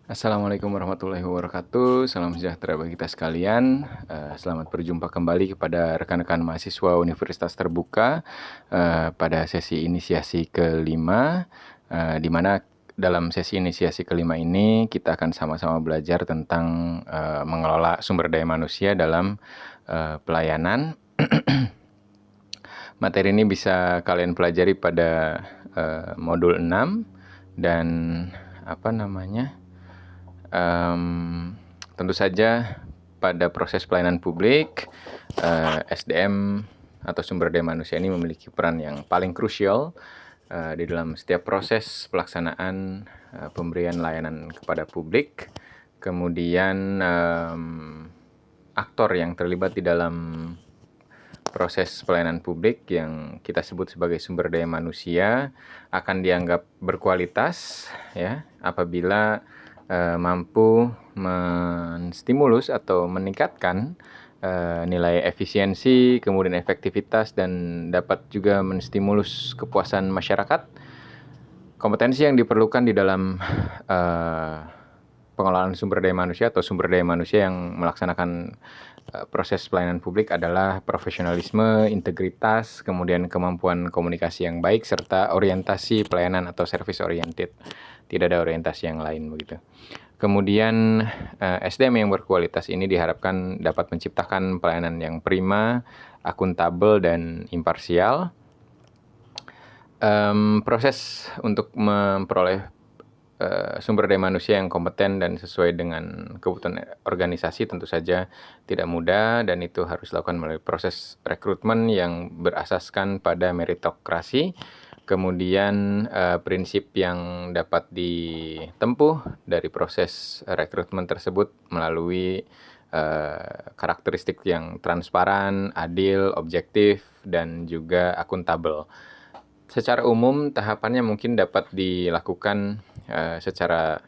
Assalamualaikum warahmatullahi wabarakatuh. Salam sejahtera bagi kita sekalian. Selamat berjumpa kembali kepada rekan-rekan mahasiswa Universitas Terbuka pada sesi inisiasi kelima, di mana dalam sesi inisiasi kelima ini kita akan sama-sama belajar tentang mengelola sumber daya manusia dalam pelayanan. Materi ini bisa kalian pelajari pada modul 6 dan tentu saja pada proses pelayanan publik, SDM atau sumber daya manusia ini memiliki peran yang paling krusial di dalam setiap proses pelaksanaan pemberian layanan kepada publik. Kemudian aktor yang terlibat di dalam proses pelayanan publik yang kita sebut sebagai sumber daya manusia akan dianggap berkualitas ya apabila mampu menstimulus atau meningkatkan nilai efisiensi, kemudian efektivitas, dan dapat juga menstimulus kepuasan masyarakat. Kompetensi yang diperlukan di dalam pengelolaan sumber daya manusia atau sumber daya manusia yang melaksanakan proses pelayanan publik adalah profesionalisme, integritas, kemudian kemampuan komunikasi yang baik, serta orientasi pelayanan atau service oriented. Tidak ada orientasi yang lain begitu. Kemudian SDM yang berkualitas ini diharapkan dapat menciptakan pelayanan yang prima, akuntabel, dan imparsial. Proses untuk memperoleh sumber daya manusia yang kompeten dan sesuai dengan kebutuhan organisasi tentu saja tidak mudah, dan itu harus dilakukan melalui proses rekrutmen yang berasaskan pada meritokrasi. Kemudian prinsip yang dapat ditempuh dari proses rekrutmen tersebut melalui karakteristik yang transparan, adil, objektif, dan juga akuntabel. Secara umum tahapannya mungkin dapat dilakukan secara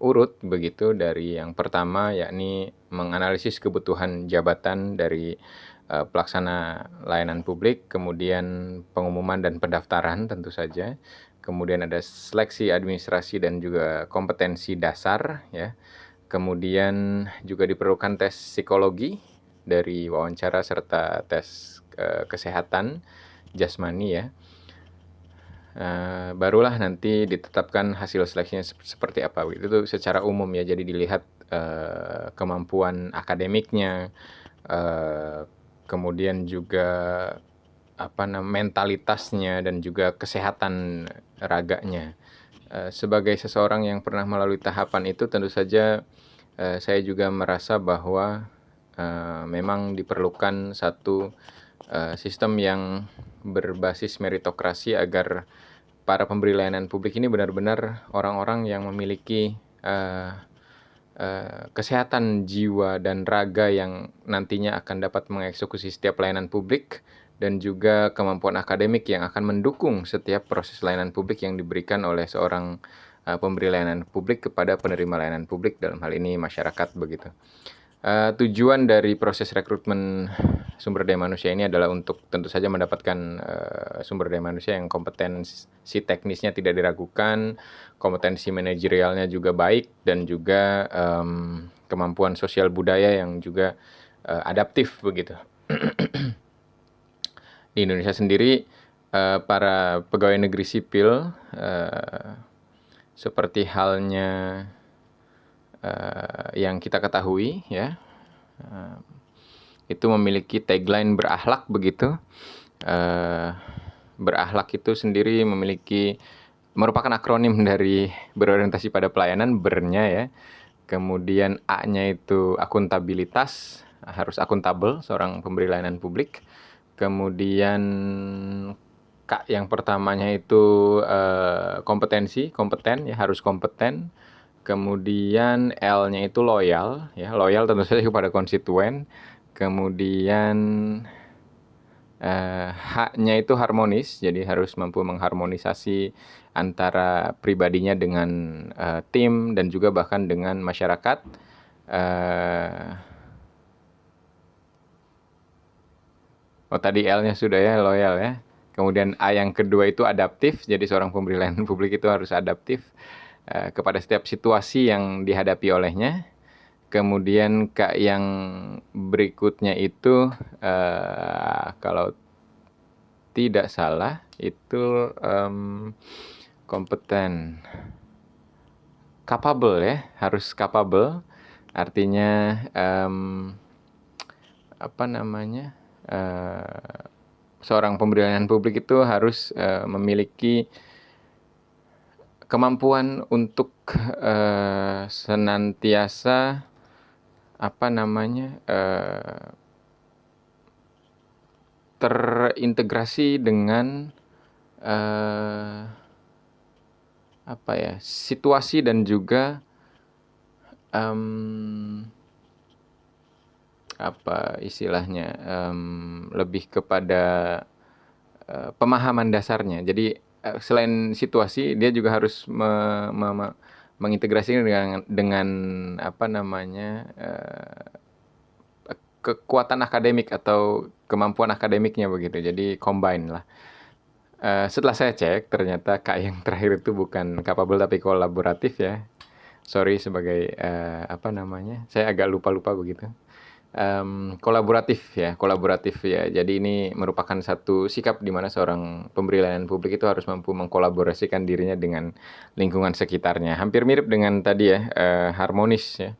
urut begitu, dari yang pertama yakni menganalisis kebutuhan jabatan dari pelaksana layanan publik, kemudian pengumuman dan pendaftaran tentu saja, kemudian ada seleksi administrasi dan juga kompetensi dasar ya, kemudian juga diperlukan tes psikologi dari wawancara serta tes kesehatan jasmani ya. Barulah nanti ditetapkan hasil seleksinya seperti apa begitu. Itu secara umum ya, jadi dilihat kemampuan akademiknya, kemudian juga mentalitasnya, dan juga kesehatan raganya. Sebagai seseorang yang pernah melalui tahapan itu, tentu saja saya juga merasa bahwa memang diperlukan satu sistem yang berbasis meritokrasi agar para pemberi layanan publik ini benar-benar orang-orang yang memiliki kesehatan jiwa dan raga yang nantinya akan dapat mengeksekusi setiap pelayanan publik, dan juga kemampuan akademik yang akan mendukung setiap proses layanan publik yang diberikan oleh seorang pemberi layanan publik kepada penerima layanan publik, dalam hal ini masyarakat begitu. Tujuan dari proses rekrutmen sumber daya manusia ini adalah untuk tentu saja mendapatkan sumber daya manusia yang kompetensi teknisnya tidak diragukan, kompetensi manajerialnya juga baik, dan juga kemampuan sosial budaya yang juga adaptif begitu. Di Indonesia sendiri para pegawai negeri sipil seperti halnya yang kita ketahui ya, itu memiliki tagline berakhlak begitu. Berakhlak itu sendiri merupakan akronim dari berorientasi pada pelayanan, ber-nya ya. Kemudian A-nya itu akuntabilitas, harus akuntabel seorang pemberi layanan publik. Kemudian K yang pertamanya itu kompetensi, kompeten ya, harus kompeten. Kemudian L-nya itu loyal ya, loyal tentu saja kepada konstituen. Kemudian H-nya itu harmonis, jadi harus mampu mengharmonisasi antara pribadinya dengan tim dan juga bahkan dengan masyarakat. Tadi L-nya sudah ya, loyal ya. Kemudian A yang kedua itu adaptif, jadi seorang pemberi layanan publik itu harus adaptif kepada setiap situasi yang dihadapi olehnya. Kemudian K yang berikutnya itu kalau tidak salah itu kompeten, capable ya, harus capable. Artinya seorang pemberi layanan publik itu harus memiliki kemampuan untuk senantiasa terintegrasi dengan situasi dan juga lebih kepada pemahaman dasarnya. Jadi selain situasi, dia juga harus mengintegrasikan dengan kekuatan akademik atau kemampuan akademiknya begitu. Jadi combine lah. Setelah saya cek, ternyata K yang terakhir itu bukan capable tapi kolaboratif ya. Sorry sebagai saya agak lupa begitu. Kolaboratif ya. Jadi ini merupakan satu sikap di mana seorang pemberi layanan publik itu harus mampu mengkolaborasikan dirinya dengan lingkungan sekitarnya. Hampir mirip dengan tadi ya, harmonis ya.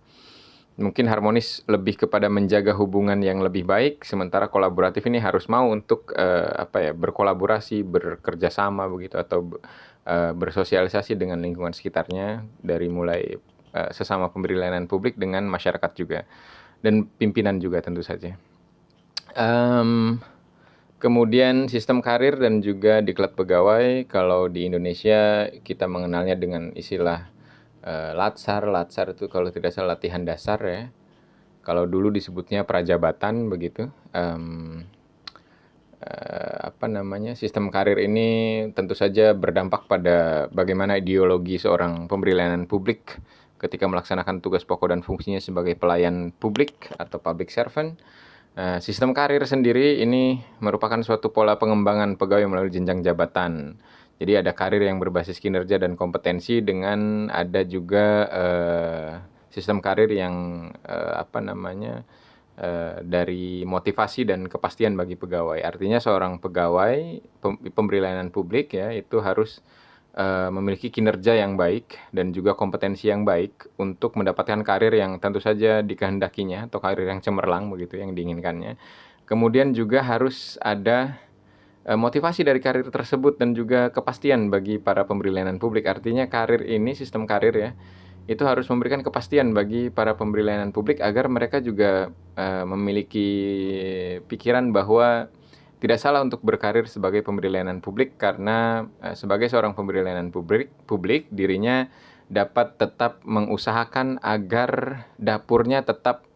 Mungkin harmonis lebih kepada menjaga hubungan yang lebih baik, sementara kolaboratif ini harus mau untuk berkolaborasi, bekerja sama begitu, atau bersosialisasi dengan lingkungan sekitarnya, dari mulai sesama pemberi layanan publik dengan masyarakat juga, dan pimpinan juga tentu saja. Kemudian sistem karir dan juga diklat pegawai, kalau di Indonesia kita mengenalnya dengan istilah Latsar itu kalau tidak salah latihan dasar ya. Kalau dulu disebutnya prajabatan begitu. Sistem karir ini tentu saja berdampak pada bagaimana ideologi seorang pemberi layanan publik ketika melaksanakan tugas pokok dan fungsinya sebagai pelayan publik atau public servant. Sistem karir sendiri ini merupakan suatu pola pengembangan pegawai melalui jenjang jabatan. Jadi ada karir yang berbasis kinerja dan kompetensi, dengan ada juga sistem karir yang dari motivasi dan kepastian bagi pegawai. Artinya seorang pegawai pemberi layanan publik ya itu harus memiliki kinerja yang baik dan juga kompetensi yang baik untuk mendapatkan karir yang tentu saja dikehendakinya, atau karir yang cemerlang begitu yang diinginkannya. Kemudian juga harus ada motivasi dari karir tersebut dan juga kepastian bagi para pemberi layanan publik. Artinya karir ini, sistem karir ya, itu harus memberikan kepastian bagi para pemberi layanan publik agar mereka juga memiliki pikiran bahwa tidak salah untuk berkarir sebagai pemberi layanan publik, karena sebagai seorang pemberi layanan publik dirinya dapat tetap mengusahakan agar dapurnya tetap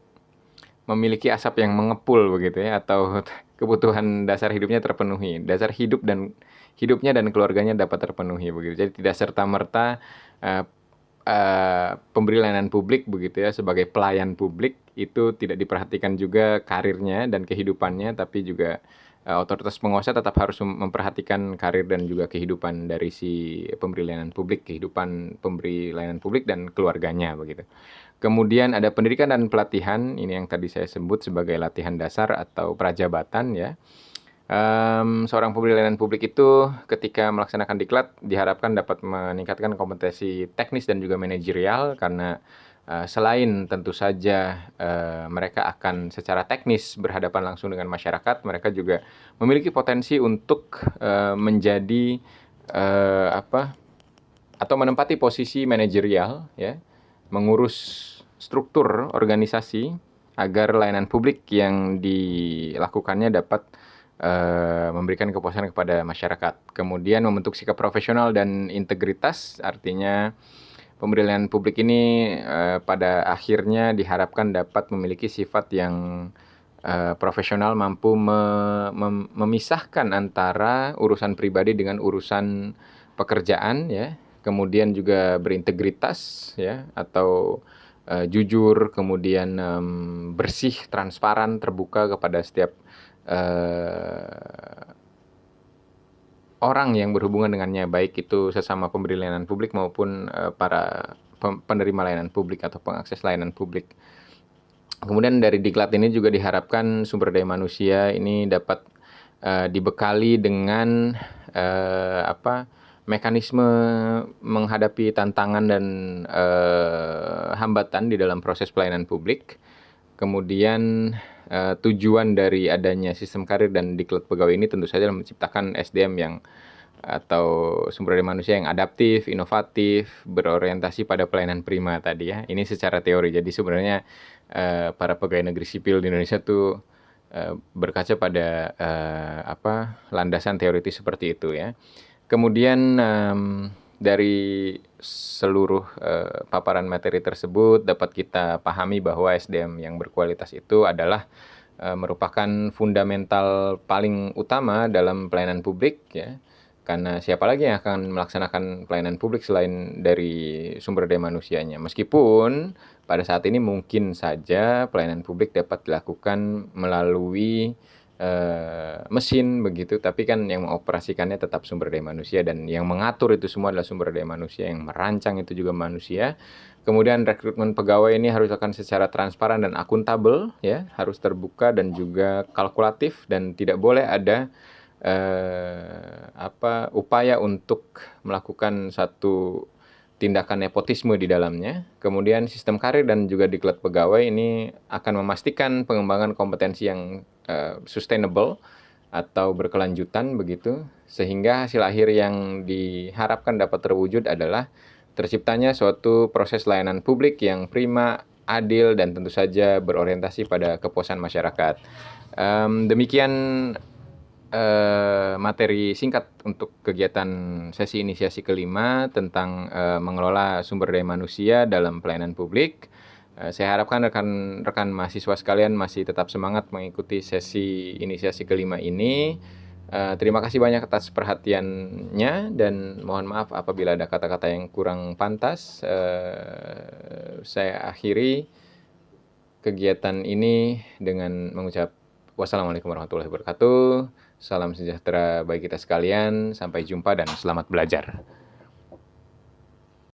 memiliki asap yang mengepul begitu ya, atau kebutuhan dasar hidupnya terpenuhi, dasar hidupnya dan keluarganya dapat terpenuhi begitu. Jadi tidak serta-merta pemberi layanan publik begitu ya, sebagai pelayan publik itu tidak diperhatikan juga karirnya dan kehidupannya, tapi juga otoritas penguasa tetap harus memperhatikan karir dan juga kehidupan dari si pemberi layanan publik, kehidupan pemberi layanan publik dan keluarganya begitu. Kemudian ada pendidikan dan pelatihan, ini yang tadi saya sebut sebagai latihan dasar atau prajabatan ya. Seorang pemberi layanan publik itu ketika melaksanakan diklat diharapkan dapat meningkatkan kompetensi teknis dan juga manajerial, karena selain tentu saja mereka akan secara teknis berhadapan langsung dengan masyarakat, mereka juga memiliki potensi untuk menjadi atau menempati posisi manajerial ya, mengurus struktur organisasi agar layanan publik yang dilakukannya dapat memberikan kepuasan kepada masyarakat. Kemudian membentuk sikap profesional dan integritas, artinya pemberi layanan publik ini pada akhirnya diharapkan dapat memiliki sifat yang profesional, mampu memisahkan antara urusan pribadi dengan urusan pekerjaan ya. Kemudian juga berintegritas ya, atau jujur, kemudian bersih, transparan, terbuka kepada setiap orang yang berhubungan dengannya, baik itu sesama pemberi layanan publik maupun para penerima layanan publik atau pengakses layanan publik. Kemudian dari diklat ini juga diharapkan sumber daya manusia ini dapat dibekali dengan mekanisme menghadapi tantangan dan hambatan di dalam proses pelayanan publik. Kemudian tujuan dari adanya sistem karir dan diklat pegawai ini tentu saja menciptakan SDM yang atau sumber daya manusia yang adaptif, inovatif, berorientasi pada pelayanan prima tadi ya. Ini secara teori. Jadi sebenarnya para pegawai negeri sipil di Indonesia tuh berkaca pada landasan teoritis seperti itu ya. Kemudian dari seluruh paparan materi tersebut dapat kita pahami bahwa SDM yang berkualitas itu adalah merupakan fundamental paling utama dalam pelayanan publik ya. Karena siapa lagi yang akan melaksanakan pelayanan publik selain dari sumber daya manusianya. Meskipun pada saat ini mungkin saja pelayanan publik dapat dilakukan melalui mesin begitu, tapi kan yang mengoperasikannya tetap sumber daya manusia dan yang mengatur itu semua adalah sumber daya manusia, yang merancang itu juga manusia. Kemudian rekrutmen pegawai ini harus akan secara transparan dan akuntabel ya, harus terbuka dan juga kalkulatif dan tidak boleh ada upaya untuk melakukan satu tindakan nepotisme di dalamnya. Kemudian sistem karir dan juga diklat pegawai ini akan memastikan pengembangan kompetensi yang sustainable atau berkelanjutan begitu, sehingga hasil akhir yang diharapkan dapat terwujud adalah terciptanya suatu proses layanan publik yang prima, adil, dan tentu saja berorientasi pada kepuasan masyarakat. Demikian materi singkat untuk kegiatan sesi inisiasi kelima tentang mengelola sumber daya manusia dalam pelayanan publik. Saya harapkan rekan-rekan mahasiswa sekalian masih tetap semangat mengikuti sesi inisiasi kelima ini. Terima kasih banyak atas perhatiannya dan mohon maaf apabila ada kata-kata yang kurang pantas. Saya akhiri kegiatan ini dengan mengucap wassalamualaikum warahmatullahi wabarakatuh. Salam sejahtera bagi kita sekalian. Sampai jumpa dan selamat belajar.